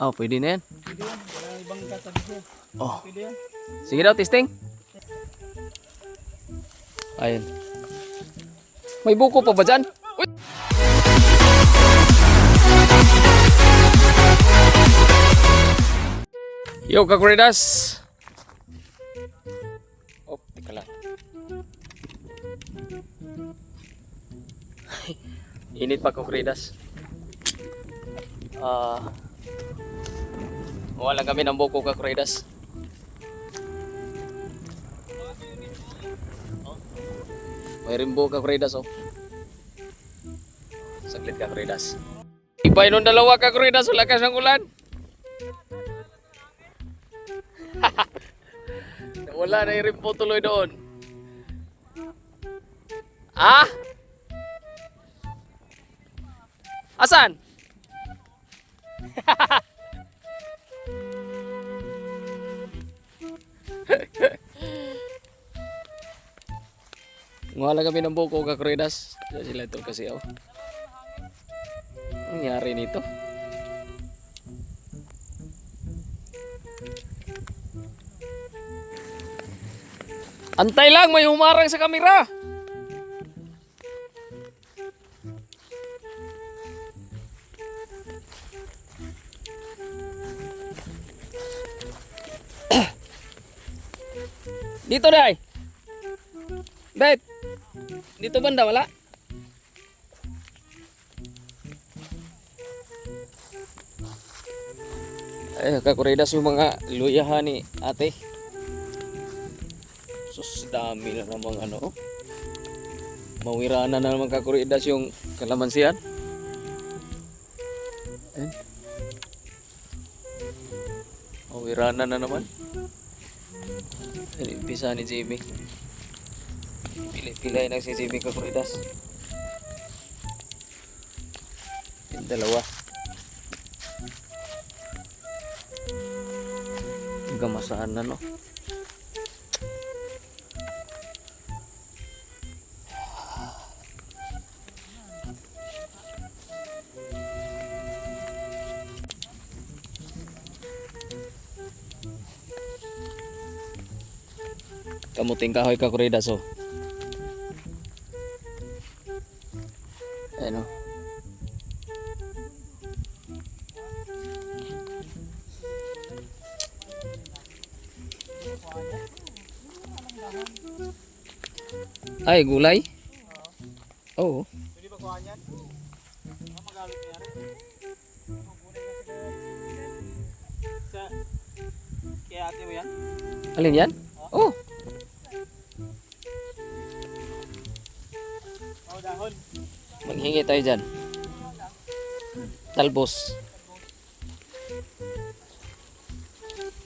Oh, pwede na yan. Pwede yan. Wala ibang katabi siya. Oh. Pwede yan. Sige daw, testing. Ayun. May buko pa ba dyan? Uy! Yo, Kakuridas! Oh, teka lang. Init pa, Kakuridas. Wala kami ng buko, Kakuridas. May rimbo, Kakuridas, oh. Saglit, Kakuridas. Ibay nung dalawa, Kakuridas, lakas ng ulan. Wala na yung rimbo tuloy doon. Ah? Asan? Wala kami ng buko, Kakuridas. Sila ito kasi, oh. Ang nangyari nito? Antay lang, may humarang sa kamera. Dito, Day. Bet. Dito banda, wala? Kakuridas yung mga luyahan ni ate. Sus, dami na namang ano. Mawirana na naman, Kakuridas, yung kalamansian. Ayan. Mawirana na naman. Umpisa ni JB. Pilay na si JB, Kakuridas. Yung dalawa. Gamasaan na, no? Kamuting kahoy, Kakuridas, oh. Ayan, oh. Ay, gulay? Oo. Pwede ba kuhaan yan? Magalit niya rin. Sa... Kaya ate mo yan? Alin yan? Oh. Oo, dahon. Maghingi tayo dyan. Talbos.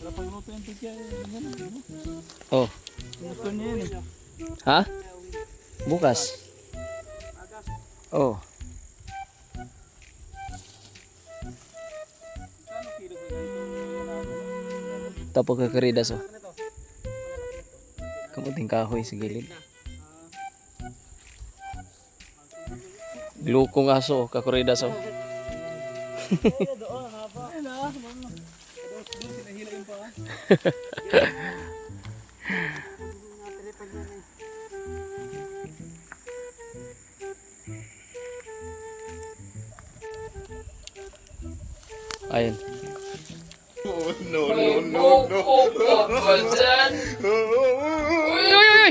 Wala pang luto yung pigya. Oh. Gusto niya yan eh. Ha? Bukas. Oh. Tapos, Kakuridas, oh. Kamuting kahoy sa gilid. Glukong aso, Kakuridas, oh. Ayun. No, no, no, no. Uy, uy, uy!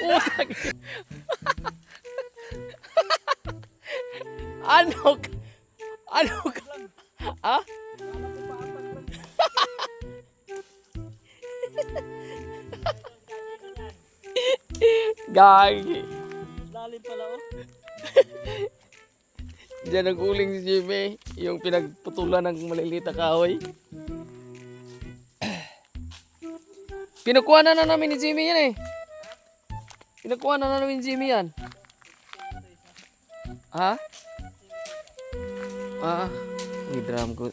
Utang. Ano? Ano? Ha? Gagi. Lalim pala oh. Diyan nag-uling si Jimmy, yung pinagputulan ng maliliit na kahoy. Pinukuha na namin ni Jimmy yan eh. Pinukuha na namin ni Jimmy yan. Ha? May drum ko.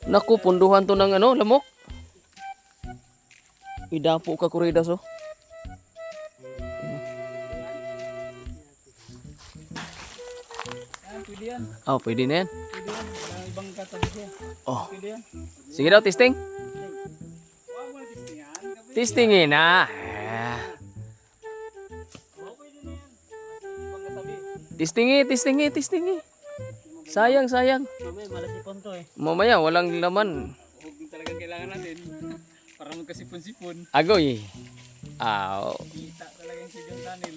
Naku, punduhan to ng ano, lamok. Idapo, Kakuridas, oh. pwede yan. Oh, pwede na yan. Pwede yan. Walang ibang katabi siya. Oh. Pwede yan. Sige daw, testing. Wow, wala testing yan. Gabi. Testingin na. Oh, pwede na yan. Ibang katabi. Testingi. Sayang. Mamaya, malasipon to eh. Mamaya, walang laman. Huwag yung talagang kailangan natin. Para magkasipon-sipon. Agoy. Aw. Kita talagang si John Tunnel.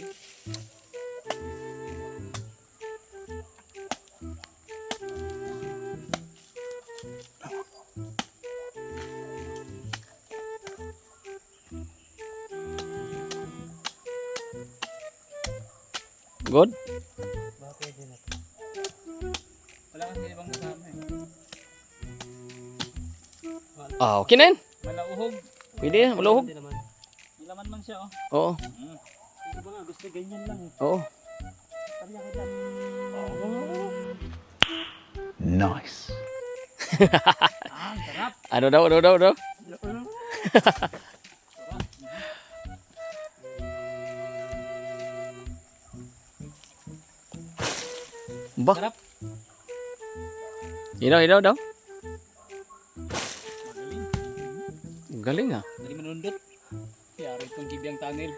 Good? Bakit din ito? Wala kasi ibang kasama eh. Ah, okay na yan. Malauhog. Pwede na, maluhog. May laman man siya oh. Oo. Hindi ba nga gusto ganyan lang eh. Oo. Sabi niya kita. Nice. Ah, sarap. Ano daw? Bah, Sarap. hinaw daw. Magaling. Galing ah. Dali manundot. Yari itong Kibyang Tunnel.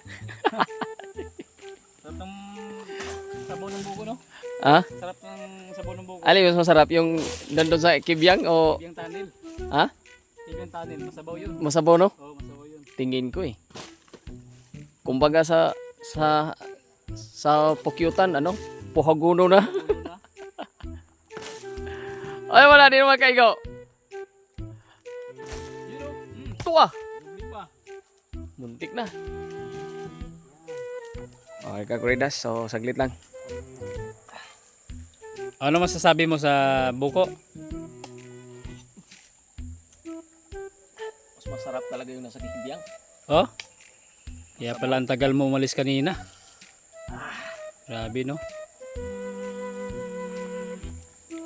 Sarap ng sabaw ng buko no? Ah? Sarap ng sabaw ng buko. Alin mas masarap yung nandun sa Kibyang o Kibyang Tunnel. ha? Kibyang Tunnel. Masabaw yun. Masabaw no? Oo, masabaw yun. Tingin ko eh. Kumbaga sa pukyutan ano? Puhaguno na. Ulo na. Ay wala din naman kaigo. Yun o. Tuwa. Dubli pa. Muntik na. Okay ka Kuridas, so saglit lang. Ano masasabi mo sa buko? Mas masarap talaga yung nasa Kibyang. Oh? Kaya pala ang tagal mo umalis kanina. Grabe no?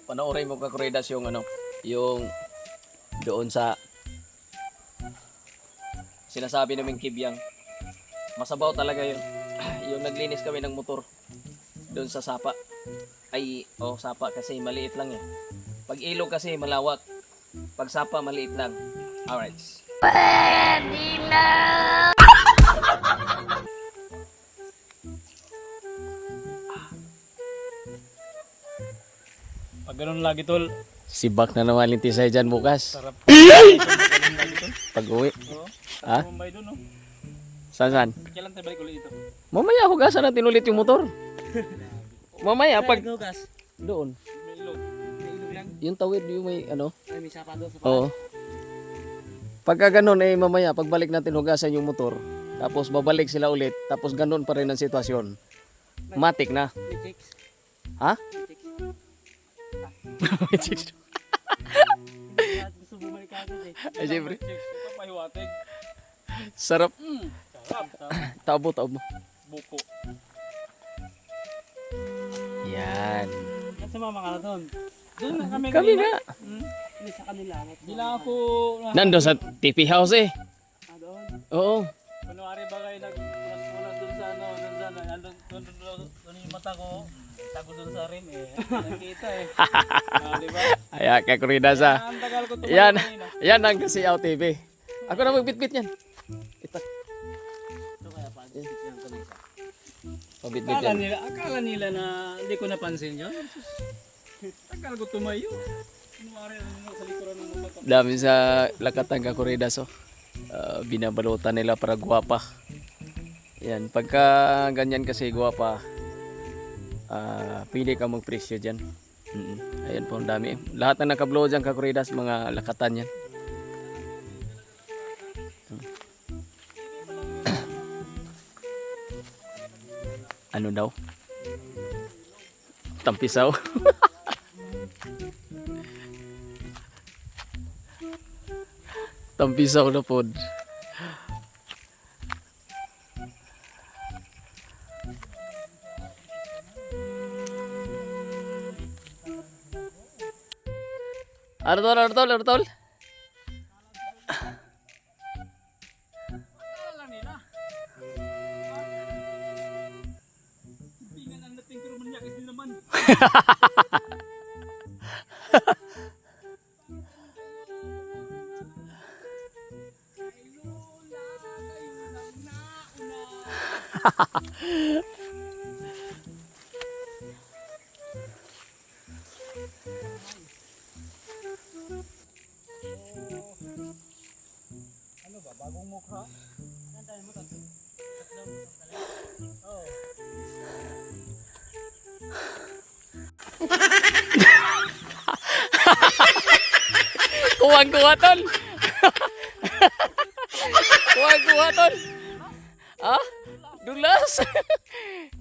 Panoorin mo ka Kuridas yung ano, yung doon sa sinasabi namin Kibyang. Masabaw talaga yun. Yung naglinis kami ng motor doon sa Sapa. Ay, Sapa kasi maliit lang eh. Pag ilog kasi malawak. Pag Sapa maliit lang. Alright. Pag ganun lagi tol. Sibak na naman lintisay dyan bukas. Sarap. Pag uwi. Oo. Ha? Mumbai doon no? Saan? Kailan tayo balik ulit ito? Mamaya hugasan natin ulit yung motor. Mamaya pag Hugas. doon. May ilog. May ilog lang. Yung tawid yung may ano. Ay, may sapa doon sa Oo. Pagka ganun eh mamaya pagbalik natin hugasan yung motor. Tapos babalik sila ulit. Tapos ganun pa rin ang sitwasyon. Matik na. May chicks. Ha? May chicks. Gusto bumalik agad eh. Ay, siyempre. Chicks. Ito pahiwatig. Sarap. Sarap. Tabo. Buko. Yan. At sumama ka na doon. Doon na kami Kami kanina. nga. Hindi sa kanila. Hindi lang ako. Nando sa TP house eh. Doon. Oo. Kunwari ba kayo nagpunas doon sa ano, doon yung mata ko. Tago doon sa rim eh. Nakita eh. Di ba? Ayan kay Kuridas ah. Ang tagal ko tumayo Yan. kanina. Yan ang kasi TV. Ako na magbitbit yan. Itak. Ito kaya pa. Yan ko na isa. Pabitbit yan. Akala nila na hindi ko napansin yun. Tagal ko tumayo. Kunwari sa likuran ng mata ko. Dami sa lakatan ka Kuridas oh. Binabalutan nila para guwapa. Yan, pagka ganyan kasi guwapa, pili ka magpresyo dyan. Ayan po, ang dami. Lahat na nakablow dyan ka Kuridas, mga lakatan yan. Ano daw? Tampisaw. Tampisaw na pod. Ano tol? Akala nila. Hindi nga ang dating pero manyak is din naman. Ano ba? Bagong mukha? Nandayan mo tayo. Oo. Kuwang-kuwa tol. Kuwang-kuwa tol. Ha? Dulas.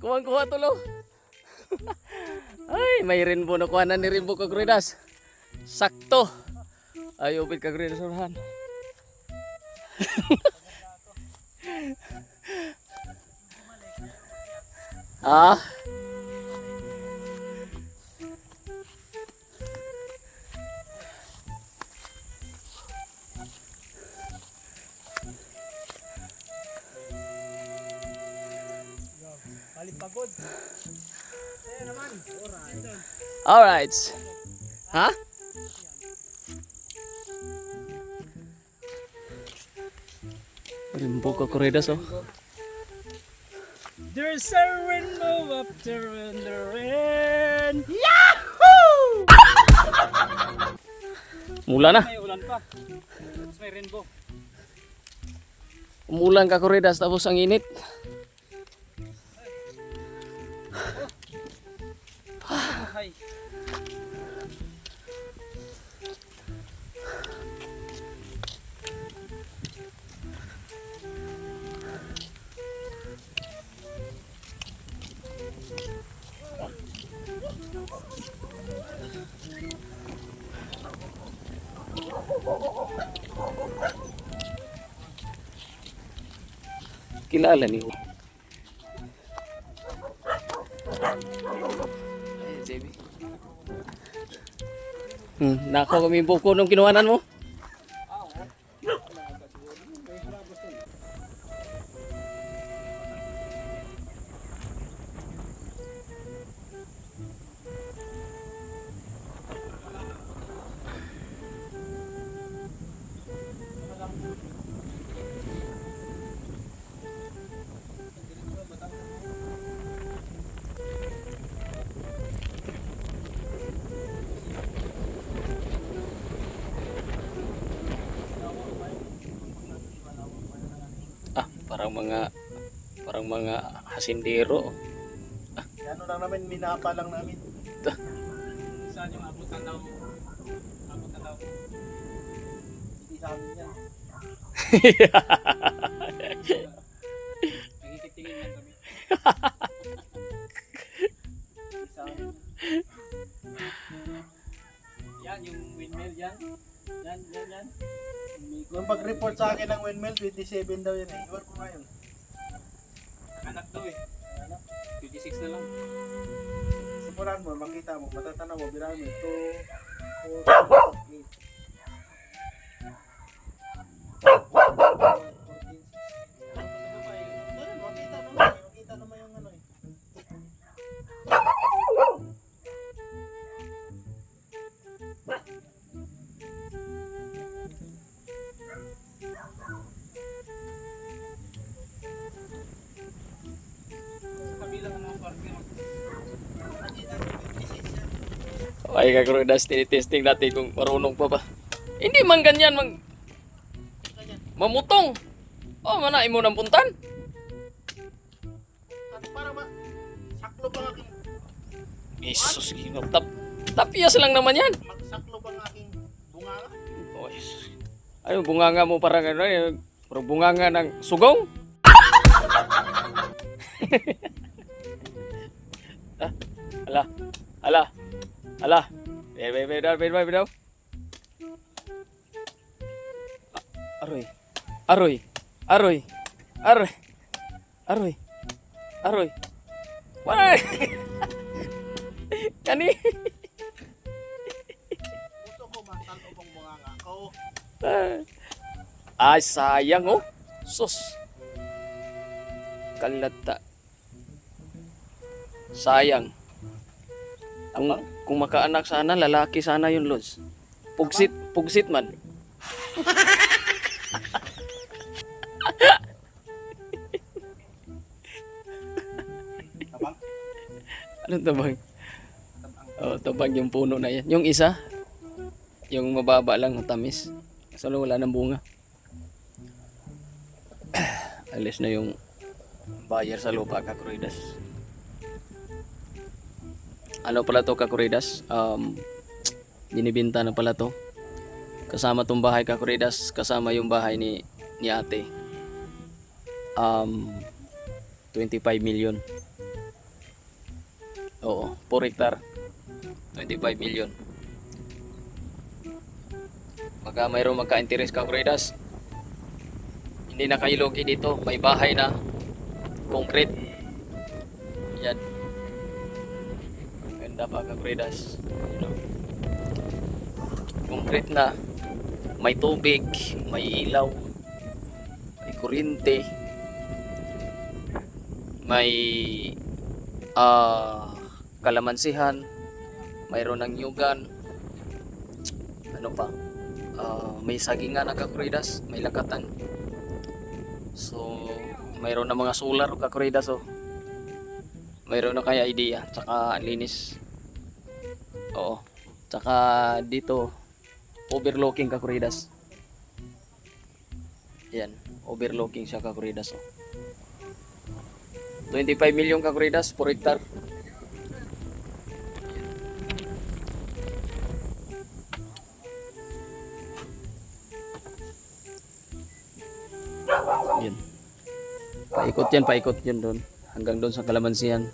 Kuwang-kuwa tol oh. Ay, may rainbow na kuhanan ni Rainbow Kagredas. Sakto. Ay, upit Kagredas orahan. Ah? Paling pagod. Kaya naman. Alright. Ha? Rainbow Kagredas oh. There's a rainbow up there in the rain. Mula na. May ulan pa. Tapos may rainbow. Umulan Kagredas tapos ang init. Ay. Kilala niyo. Ay, JB. Nako kami buko nung kinuhanan mo. Ah, parang mga hasindero. Ano lang namin, minapa lang namin. Saan yung abutan daw? Abutan daw. Hindi sa amin yan. Nagikitingin lang kami. Hindi sa amin. Yan, yung windmill yan. Yan. Kung pag-report sa akin ng windmill, 27 daw yan eh. Iwan ko ngayon. Anak daw eh. Anak? 26 na lang. Simulan mo, makita mo, matatanaw mo, birahan mo. 2, 4, 8. Makita naman yung ano eh. Ay, Kagredas, tinitesting natin kung marunong pa ba. Hindi man ganyan, mamutong. Oh, manain mo ng puntan. At para saklo pa aking Jesus, tapias lang naman yan. magsaklo pa aking bunganga. Oh, Jesus. Ay, bunganga mo parang ano, parang bunganga ng sugong. Ala. Bedaw. Aroy. Why? Kani. Gusto ko masaklo pang bunganga ko. Ay, sayang oh. Sus. Kalata. Sayang. Kung makaanak sana, lalaki sana yun, Lods. Pugsit man. Tabang. Anong tabang? Oh, tabang yung puno na yan. Yung isa, yung mababa lang, tamis. So, wala ng bunga. Alis na yung buyer sa lupa, Kakuridas. Ano pala to, Kakuridas? Binibinta na pala to. Kasama tong bahay, Kakuridas. Kasama yung bahay ni ate. 25 million. Oo, 4 hectare. 25 million. Baka mayroong magka-interest, Kakuridas. Hindi na kayo logi dito. May bahay na. Concrete. Yan. Ganda pa, Kakuridas. Concrete na. May tubig. May ilaw. May kuryente. May kalamansihan. Mayroon ng nyugan. Ano pa? May sagingan na, Kakuridas. May lakatan. So, mayroon na mga solar, Kakuridas, oh. Mayroon na kaya idea, tsaka linis. Oo. Tsaka dito, overlooking, Kakuridas. Yan, overlooking siya, Kakuridas, oh. 25 million, Kakuridas, per hectare. Yan. Paikot yan doon. Hanggang doon sa kalamansihan.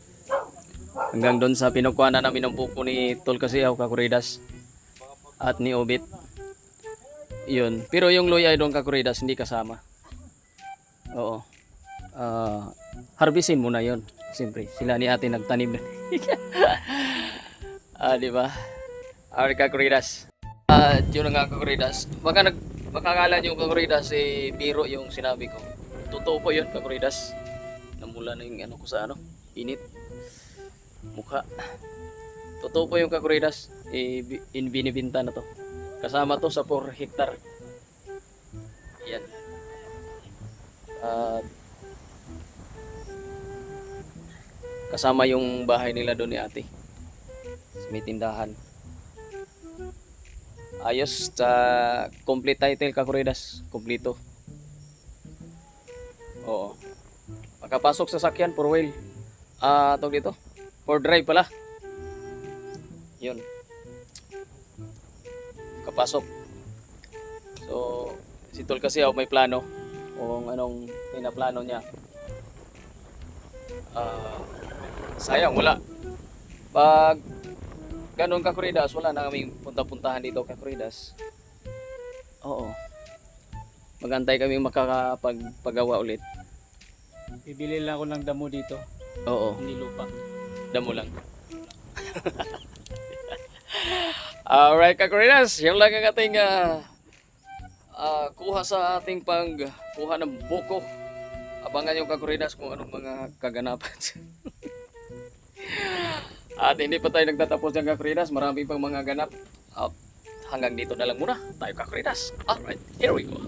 Hanggang doon sa pinukuhanan namin ng buko ni Tol Kasiyaw, Kakuridas. At ni Obit. Yun. Pero yung loya doon, Kakuridas, hindi kasama. Oo. Harvestin muna yun. Siyempre, sila ni ate nagtanim. Di ba? Kakuridas. Yun nga, Kakuridas. Baka makakala nyo, Kakuridas, biro yung sinabi ko. Totoo po yun, Kakuridas. Namula na yung ano ko sa init. Mukha. Totoo po yung, Kakuridas. Binibinta na to. Kasama to sa 4 hectare. Yan. Kasama yung bahay nila doon ni ate. May tindahan. Ayos, complete title, Kakuridas. Kompleto. Oo. Makapasok sa sakyan, 4 wheel. Tawag dito. 4 drive pala. Yun. Kapasok. So, si Tol kasi may plano. Kung anong pinaplano niya. Sayang, wala. Pag ganun, Kakuridas, wala na kaming punta-puntahan dito, Kakuridas. Oo. Magantay kami makakapagpagawa ulit. Bibili lang ako ng damo dito. Oo. Hindi lupa. Damo lang. Alright, Kakuridas. Yan lang ang ating kuha sa ating kuha ng buko. Abangan yung, Kakuridas, kung anong mga kaganapan. At hindi pa tayo nagtatapos ng, Kakuridas. Marami pang mga ganap. Hanggang dito na lang muna tayo, Kakuridas. Alright, here we go.